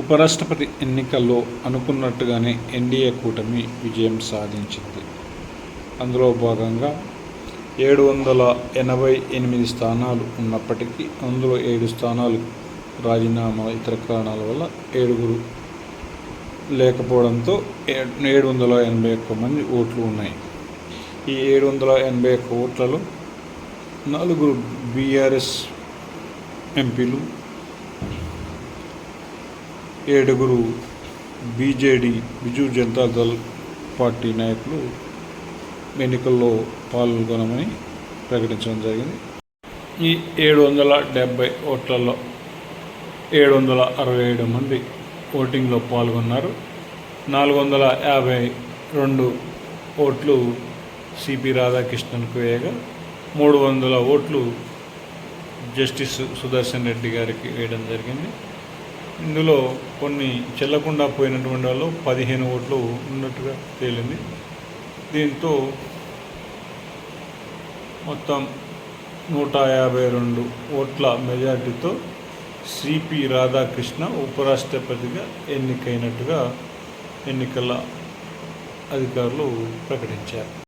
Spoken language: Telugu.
ఉపరాష్ట్రపతి ఎన్నికల్లో అనుకున్నట్టుగానే ఎన్డీఏ కూటమి విజయం సాధించింది. అందులో భాగంగా 788 స్థానాలు ఉన్నప్పటికీ అందులో 7 స్థానాలు రాజీనామా ఇతర కారణాల వల్ల 7 లేకపోవడంతో 781 మంది ఓట్లు ఉన్నాయి. ఈ 781 ఓట్లలో 4 బీఆర్ఎస్ ఎంపీలు, 7 బీజేడీ బిజు జనతాదళ్ పార్టీ నాయకులు ఎన్నికల్లో పాల్గొనమని ప్రకటించడం జరిగింది. ఈ 770 ఓట్లలో 767 మంది ఓటింగ్లో పాల్గొన్నారు. 452 ఓట్లు సిపి రాధాకృష్ణన్కు వేయగా 300 ఓట్లు జస్టిస్ సుదర్శన్ రెడ్డి గారికి వేయడం జరిగింది. ఇందులో కొన్ని చెల్లకుండా పోయినటువంటి వాళ్ళు 15 ఓట్లు ఉన్నట్టుగా తేలింది. దీంతో మొత్తం 152 ఓట్ల మెజార్టీతో సిపి రాధాకృష్ణ ఉపరాష్ట్రపతిగా ఎన్నికైనట్టుగా ఎన్నికల అధికారులు ప్రకటించారు.